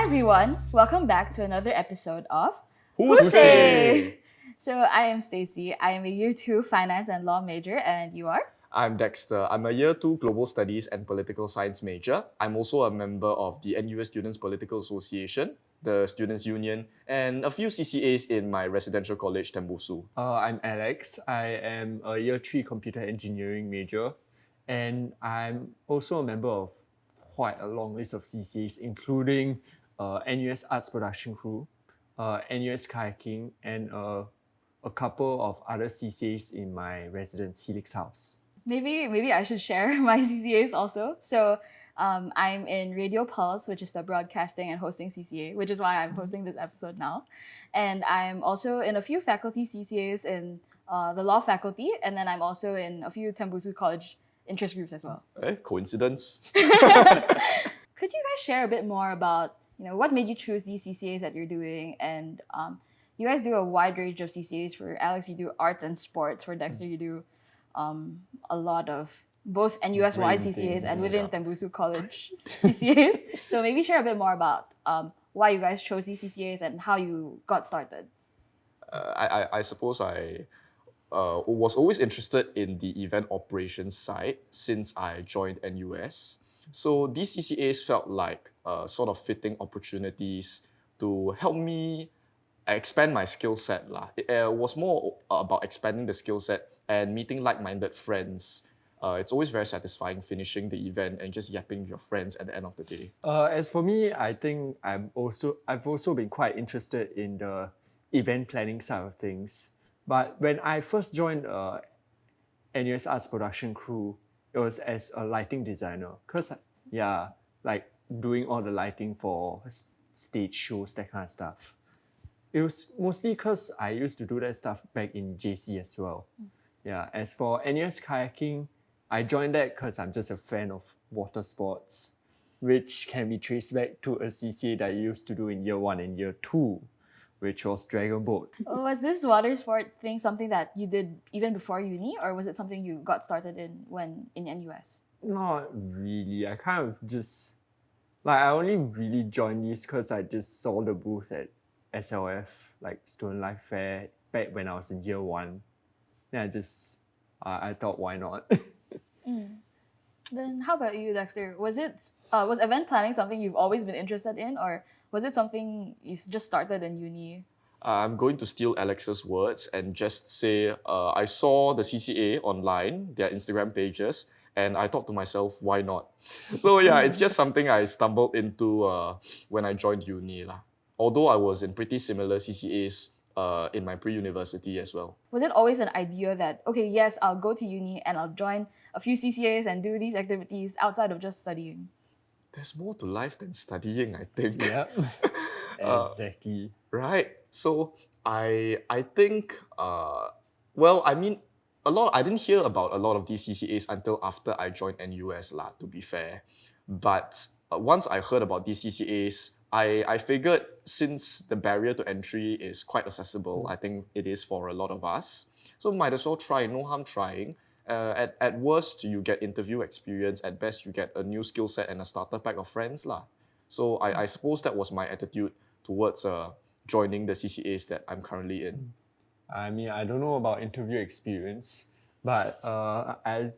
everyone, welcome back to another episode of Who's Say? So I am Stacey. I am a year 2 finance and law major, and you are? I'm Dexter. I'm a year 2 global studies and political science major. I'm also a member of the NUS Students Political Association, the Students' Union, and a few CCAs in my residential college, Tembusu. I'm Alex. I am a year 3 computer engineering major, and I'm also a member of quite a long list of CCAs, including NUS Arts Production Crew, NUS Kayaking, and a couple of other CCAs in my residence, Helix House. Maybe I should share my CCAs also. So I'm in Radio Pulse, which is the broadcasting and hosting CCA, which is why I'm hosting this episode now. And I'm also in a few faculty CCAs in the law faculty, and then I'm also in a few Tembusu College interest groups as well. Coincidence? Could you guys share a bit more about what made you choose these CCAs that you're doing? And you guys do a wide range of CCAs. For Alex, you do arts and sports. For Dexter, you do a lot of both NUS-wide CCAs and within Tembusu College CCAs. So maybe share a bit more about why you guys chose these CCAs and how you got started. I suppose I was always interested in the event operations side since I joined NUS. So these CCAs felt like sort of fitting opportunities to help me expand my skill set. It was more about expanding the skill set and meeting like-minded friends. It's always very satisfying finishing the event and just yapping with your friends at the end of the day. As for me, I think I've also been quite interested in the event planning side of things. But when I first joined NUS Arts Production Crew, it was as a lighting designer. Because, like doing all the lighting for stage shows, that kind of stuff. It was mostly because I used to do that stuff back in JC as well. Yeah, as for NUS Kayaking, I joined that because I'm just a fan of water sports, which can be traced back to a CCA that I used to do in year 1 and year 2, which was Dragon Boat. Was this water sport thing something that you did even before uni, or was it something you got started in when in NUS? Not really. I kind of just, I only really joined these because I just saw the booth at SLF, like Student Life Fair, back when I was in year 1. Then I thought, why not? Then how about you, Dexter? Was event planning something you've always been interested in, or was it something you just started in uni? I'm going to steal Alex's words and just say I saw the CCA online, their Instagram pages, and I thought to myself, why not? So yeah, it's just something I stumbled into when I joined uni. Although I was in pretty similar CCAs in my pre-university as well. Was it always an idea that, okay, yes, I'll go to uni and I'll join a few CCAs and do these activities outside of just studying? There's more to life than studying, I think. Yeah, exactly. Right. So I think, I didn't hear about a lot of these CCAs until after I joined NUS, to be fair. But once I heard about these CCAs, I figured since the barrier to entry is quite accessible, I think it is for a lot of us. So might as well try, no harm trying. At worst, you get interview experience. At best, you get a new skill set and a starter pack of friends. So I suppose that was my attitude towards joining the CCAs that I'm currently in. I mean, I don't know about interview experience, but I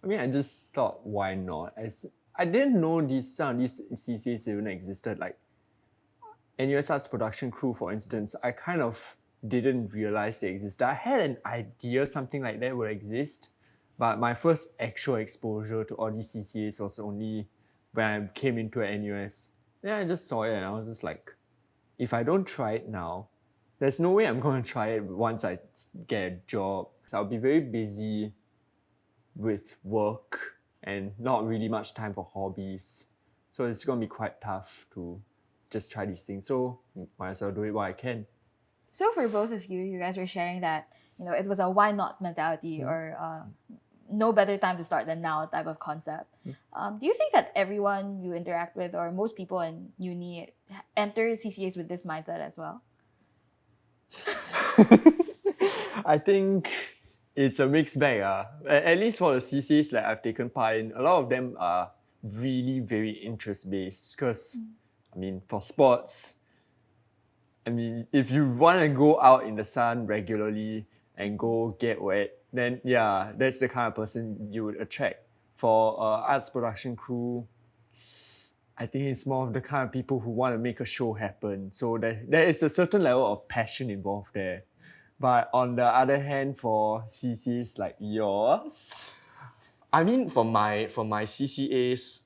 just thought, why not? I didn't know some of these CCAs even existed. Like NUS Arts Production Crew, for instance, I kind of didn't realize they existed. I had an idea something like that would exist, but my first actual exposure to all these CCAs was only when I came into NUS. Then I just saw it and I was just like, if I don't try it now, there's no way I'm going to try it once I get a job. So I'll be very busy with work and not really much time for hobbies. So it's going to be quite tough to just try these things. So might as well do it while I can. So for both of you guys were sharing that, it was a why not mentality or no better time to start than now type of concept. Do you think that everyone you interact with or most people in uni enter CCAs with this mindset as well? I think it's a mixed bag. At least for the CCAs that I've taken part in, a lot of them are really very interest-based because I mean, for sports, I mean, if you want to go out in the sun regularly and go get wet, then yeah, that's the kind of person you would attract. For arts production crew, I think it's more of the kind of people who want to make a show happen. So there is a certain level of passion involved there. But on the other hand, for CCs like yours, I mean, for my CCAs,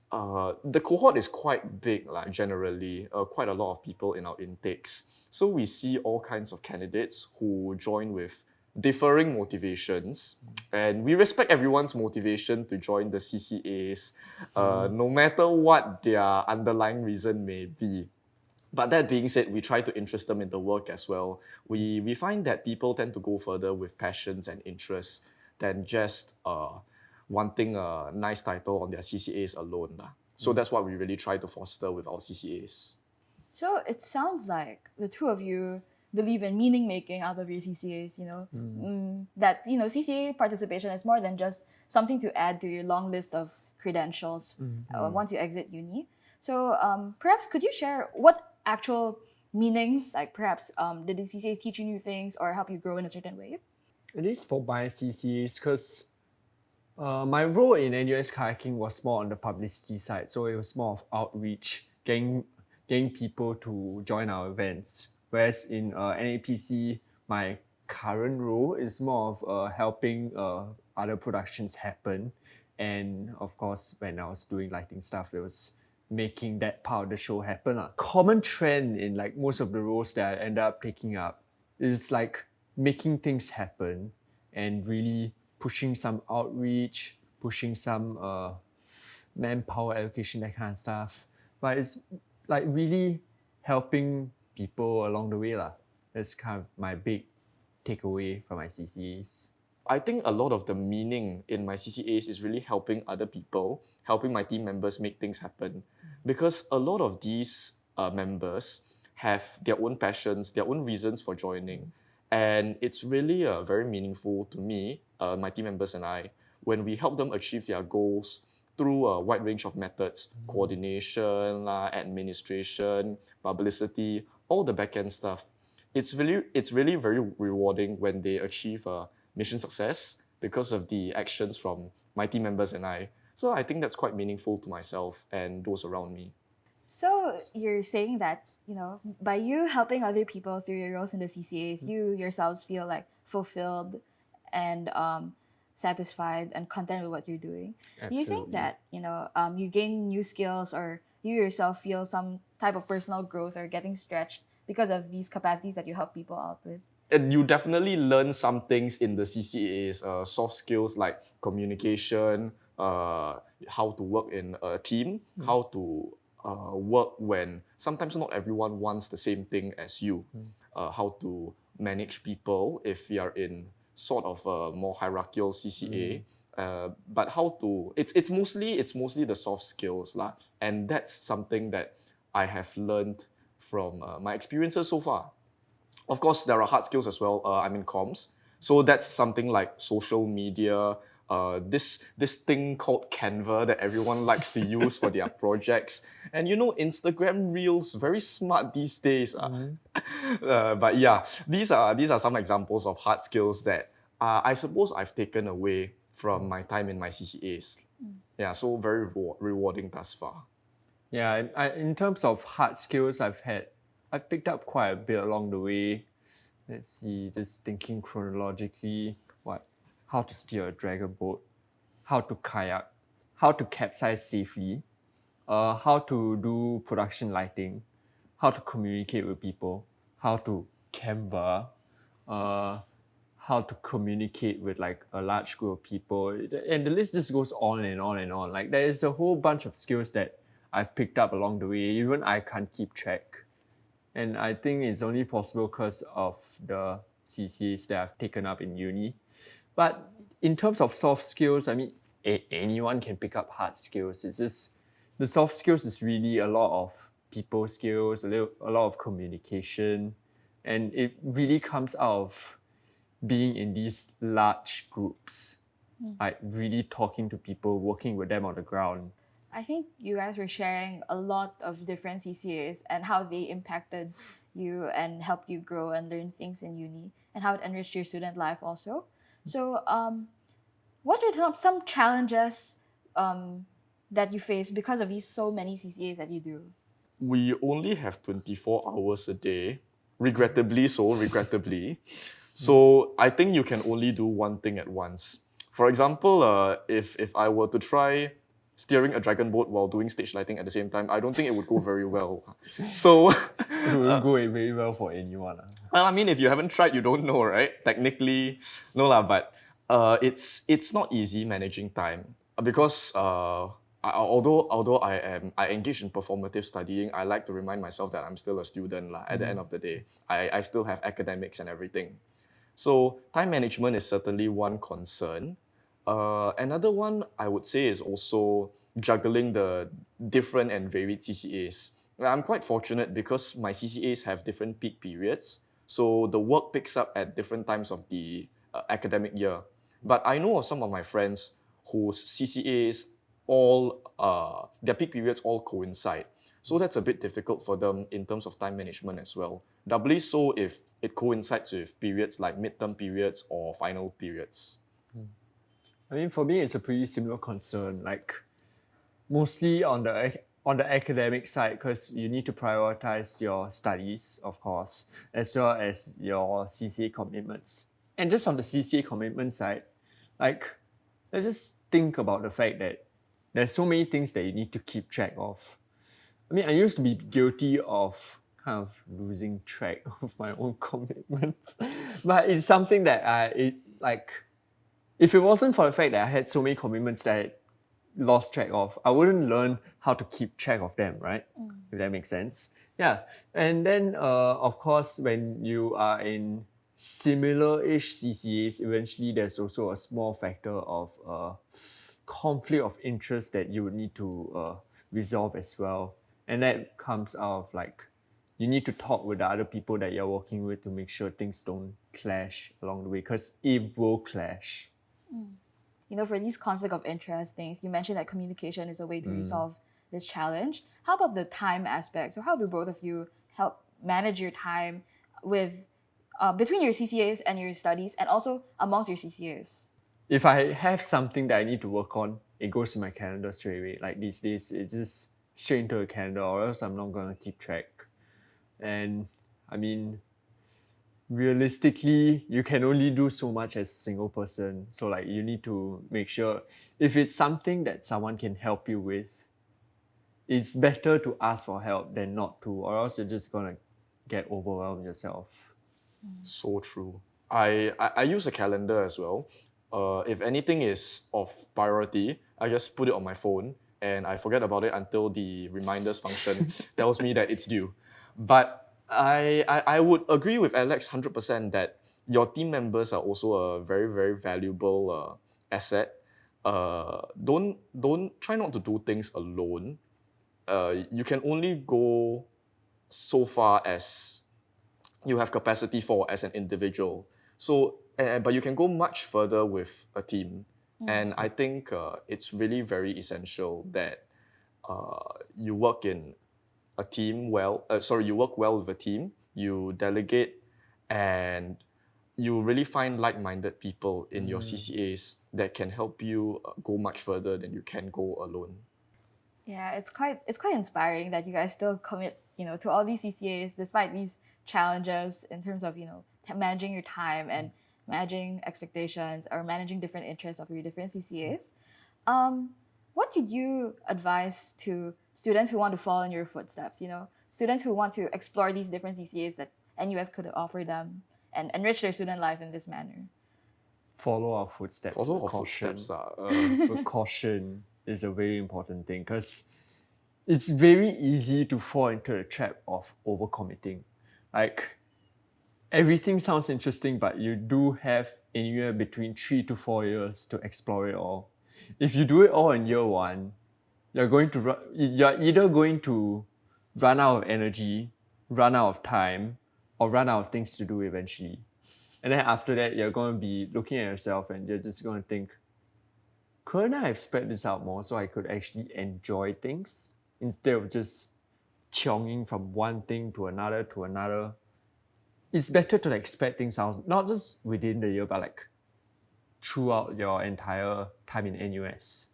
the cohort is quite big, like generally, quite a lot of people in our intakes. So we see all kinds of candidates who join with differing motivations, and we respect everyone's motivation to join the CCAs, no matter what their underlying reason may be. But that being said, we try to interest them in the work as well. We find that people tend to go further with passions and interests than just wanting a nice title on their CCAs alone. So that's what we really try to foster with our CCAs. So it sounds like the two of you believe in meaning making out of your CCAs, that, CCA participation is more than just something to add to your long list of credentials once you exit uni. So perhaps could you share what actual meanings, like perhaps did the CCAs teach you new things or help you grow in a certain way? at least for my CCAs, because my role in NUS kayaking was more on the publicity side, so it was more of outreach, getting people to join our events. Whereas in NAPC, my current role is more of helping other productions happen. And of course, when I was doing lighting stuff, it was making that part of the show happen. Common trend in like most of the roles that I end up taking up is like making things happen and really pushing some outreach, pushing some manpower allocation, that kind of stuff. But it's like really helping people along the way. That's kind of my big takeaway from my CCAs. I think a lot of the meaning in my CCAs is really helping other people, helping my team members make things happen. Because a lot of these members have their own passions, their own reasons for joining. And it's really very meaningful to me, my team members and I, when we help them achieve their goals through a wide range of methods, coordination, administration, publicity, all the back-end stuff. It's really very rewarding when they achieve mission success because of the actions from my team members and I. So I think that's quite meaningful to myself and those around me. So you're saying that, by you helping other people through your roles in the CCAs, you yourselves feel like fulfilled and satisfied and content with what you're doing. Do you think Absolutely. that, you gain new skills or you yourself feel some type of personal growth or getting stretched because of these capacities that you help people out with? And you definitely learn some things in the CCAs, soft skills like communication, how to work in a team, how to work when sometimes not everyone wants the same thing as you, how to manage people if you are in sort of a more hierarchical CCA. But how to it's mostly the soft skills lah, and that's something that I have learned from my experiences so far. Of course, there are hard skills as well. I'm in comms, so that's something like social media. This thing called Canva that everyone likes to use for their projects, and Instagram Reels, very smart these days. But yeah, these are some examples of hard skills that I suppose I've taken away from my time in my CCAs. Yeah, so very rewarding thus far. Yeah, in terms of hard skills, I've picked up quite a bit along the way. Let's see, just thinking chronologically, how to steer a dragger boat, how to kayak, how to capsize safely, how to do production lighting, how to communicate with people, how to Canva, how to communicate with like a large group of people, and the list just goes on and on and on. Like there is a whole bunch of skills that I've picked up along the way. Even I can't keep track. And I think it's only possible because of the CCs that I've taken up in uni. But in terms of soft skills, I mean, anyone can pick up hard skills. It's just the soft skills is really a lot of people skills, a lot of communication, and it really comes out of being in these large groups, like really talking to people, working with them on the ground. I think you guys were sharing a lot of different CCAs and how they impacted you and helped you grow and learn things in uni and how it enriched your student life also. So, what are some challenges that you face because of these so many CCAs that you do? We only have 24 hours a day, regrettably so, regrettably. So I think you can only do one thing at once. For example, if I were to try steering a dragon boat while doing stage lighting at the same time, I don't think it would go very well. So, It wouldn't go very well for anyone. well, I mean, if you haven't tried, you don't know, right? Technically, no lah. But it's not easy managing time because although I engage in performative studying, I like to remind myself that I'm still a student lah. At the end of the day, I still have academics and everything. So time management is certainly one concern. Another one I would say is also juggling the different and varied CCAs. I'm quite fortunate because my CCAs have different peak periods, so the work picks up at different times of the academic year. But I know of some of my friends whose CCAs their peak periods all coincide. So that's a bit difficult for them in terms of time management as well. Doubly so if it coincides with periods like midterm periods or final periods. I mean, for me, it's a pretty similar concern. Like, mostly on the academic side, because you need to prioritize your studies, of course, as well as your CCA commitments. And just on the CCA commitment side, like, let's just think about the fact that there's so many things that you need to keep track of. I mean, I used to be guilty of kind of losing track of my own commitments, but it's something that if it wasn't for the fact that I had so many commitments that I lost track of, I wouldn't learn how to keep track of them, right? If that makes sense. Yeah. And then, of course, when you are in similar-ish CCAs, eventually there's also a small factor of conflict of interest that you would need to resolve as well. And that comes out of like, you need to talk with the other people that you're working with to make sure things don't clash along the way, because it will clash. You know, for these conflict of interest things, you mentioned that communication is a way to resolve this challenge. How about the time aspect? So how do both of you help manage your time with between your CCAs and your studies, and also amongst your CCAs? If I have something that I need to work on, it goes in my calendar straight away. Like these days, it's just straight into a calendar, or else I'm not going to keep track. And I mean, realistically, you can only do so much as a single person. So like, you need to make sure if it's something that someone can help you with, it's better to ask for help than not to, or else you're just gonna get overwhelmed yourself. So true. I use a calendar as well. If anything is of priority, I just put it on my phone and I forget about it until the reminders function tells me that it's due. But I would agree with Alex 100% that your team members are also a very, very valuable asset. Don't try not to do things alone. You can only go so far as you have capacity for as an individual. So, but you can go much further with a team. And I think it's really very essential that you work in a team well. You work well with a team. You delegate, and you really find like-minded people in your CCAs that can help you go much further than you can go alone. Yeah, it's quite inspiring that you guys still commit, to all these CCAs despite these challenges in terms of, managing your time and managing expectations or managing different interests of your different CCAs. What would you advise to students who want to follow in your footsteps? Students who want to explore these different CCAs that NUS could offer them and enrich their student life in this manner. Follow our footsteps. Follow with our caution. footsteps. With caution is a very important thing, because it's very easy to fall into the trap of overcommitting. Like, everything sounds interesting, but you do have anywhere between 3 to 4 years to explore it all. If you do it all in year one, you're either going to run out of energy, run out of time, or run out of things to do eventually. And then after that, you're going to be looking at yourself and you're just going to think, couldn't I have spread this out more so I could actually enjoy things instead of just chonging from one thing to another to another? It's better to like spread things out, not just within the year, but like throughout your entire time in NUS.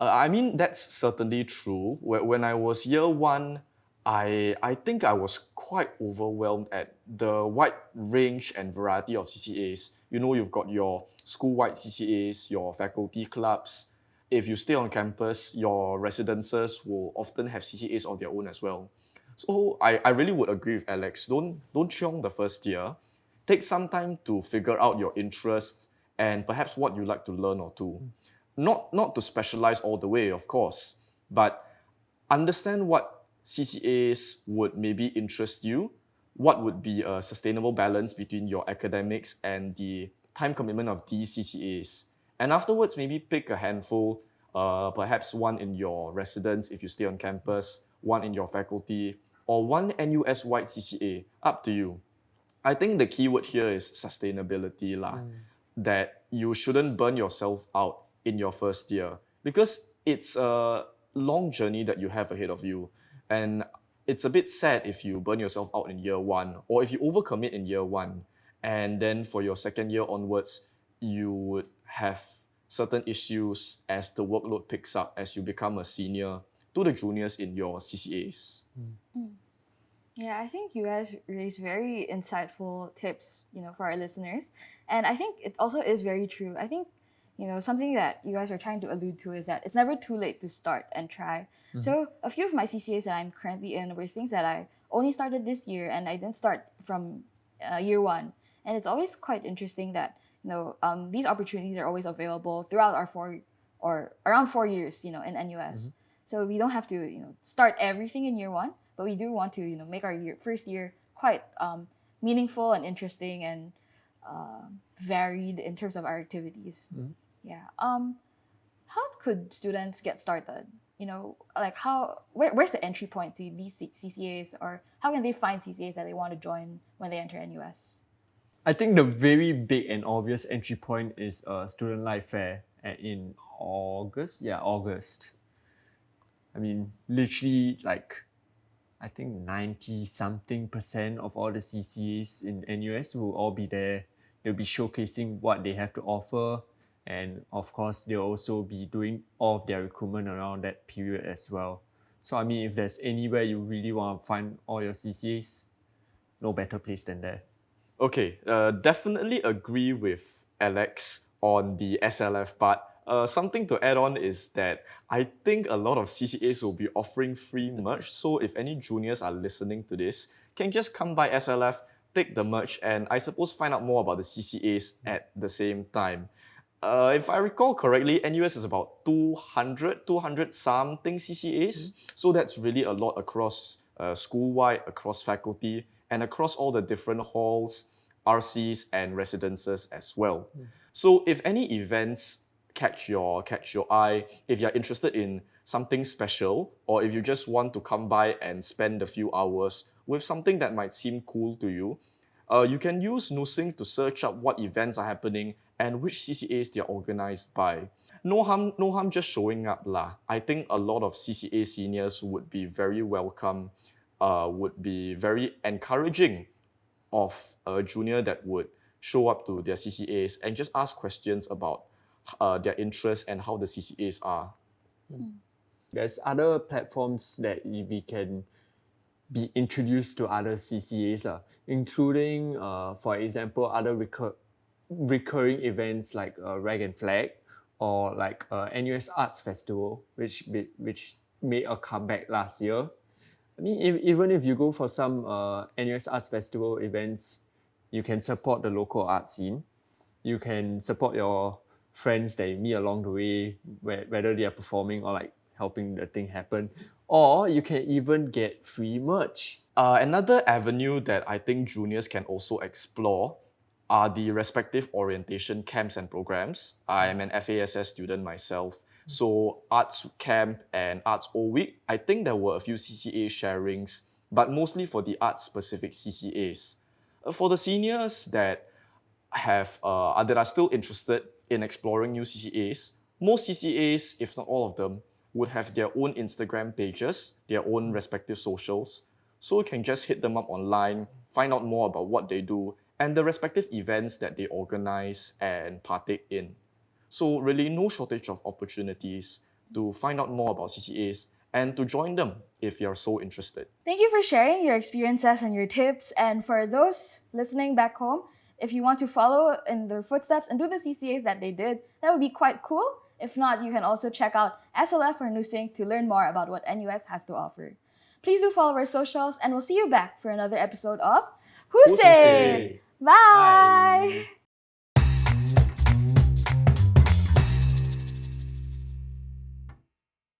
I mean, that's certainly true. When I was year one, I think I was quite overwhelmed at the wide range and variety of CCAs. You know, you've got your school-wide CCAs, your faculty clubs. If you stay on campus, your residences will often have CCAs of their own as well. So I really would agree with Alex. Don't chiong the first year. Take some time to figure out your interests and perhaps what you like to learn or do. Not to specialize all the way, of course, but understand what CCAs would maybe interest you, what would be a sustainable balance between your academics and the time commitment of these CCAs. And afterwards, maybe pick a handful, perhaps one in your residence if you stay on campus, one in your faculty, or one NUS-wide CCA, up to you. I think the key word here is sustainability lah. That you shouldn't burn yourself out in your first year because it's a long journey that you have ahead of you. And it's a bit sad if you burn yourself out in year one or if you overcommit in year one and then for your second year onwards, you would have certain issues as the workload picks up as you become a senior to the juniors in your CCAs. Yeah, I think you guys raised very insightful tips, for our listeners. And I think it also is very true. I think, something that you guys are trying to allude to is that it's never too late to start and try. So a few of my CCAs that I'm currently in were things that I only started this year and I didn't start from year one. And it's always quite interesting that, these opportunities are always available throughout our around 4 years, in NUS. So we don't have to, start everything in year one, but we do want to, make our first year quite meaningful and interesting and varied in terms of our activities. Yeah. How could students get started? Like where's the entry point to these CCAs, or how can they find CCAs that they want to join when they enter NUS? I think the very big and obvious entry point is Student Life Fair in August. Yeah, August. I mean, literally like I think 90-something% of all the CCAs in NUS will all be there. They'll be showcasing what they have to offer. And of course, they'll also be doing all of their recruitment around that period as well. So I mean, if there's anywhere you really want to find all your CCAs, no better place than there. Okay, definitely agree with Alex on the SLF part. Something to add on is that I think a lot of CCAs will be offering free merch. So if any juniors are listening to this, can just come by SLF, take the merch, and I suppose find out more about the CCAs at the same time. If I recall correctly, NUS is about 200 something CCAs. So that's really a lot across school-wide, across faculty, and across all the different halls, RCs, and residences as well. So if any events catch your eye, if you're interested in something special, or if you just want to come by and spend a few hours with something that might seem cool to you, you can use Nusing to search up what events are happening and which CCAs they're organized by. No harm just showing up lah. I think a lot of CCA seniors would be very welcome, would be very encouraging of a junior that would show up to their CCAs and just ask questions about their interests and how the CCAs are. There's other platforms that we can be introduced to other CCAs, including, for example, other recurring events like Rag and Flag or like NUS Arts Festival, which made a comeback last year. I mean, even if you go for some NUS Arts Festival events, you can support the local art scene. You can support your friends that you meet along the way, whether they are performing or like helping the thing happen. Or you can even get free merch. Another avenue that I think juniors can also explore are the respective orientation camps and programs. I'm an FASS student myself. So Arts Camp and Arts O Week, I think there were a few CCA sharings, but mostly for the arts-specific CCAs. For the seniors that are still interested in exploring new CCAs. Most CCAs, if not all of them, would have their own Instagram pages, their own respective socials. So you can just hit them up online, find out more about what they do, and the respective events that they organize and partake in. So really no shortage of opportunities to find out more about CCAs and to join them if you're so interested. Thank you for sharing your experiences and your tips. And for those listening back home, if you want to follow in their footsteps and do the CCAs that they did, that would be quite cool. If not, you can also check out SLF or Nusync to learn more about what NUS has to offer. Please do follow our socials, and we'll see you back for another episode of Who Who Say? Say? Bye! Bye.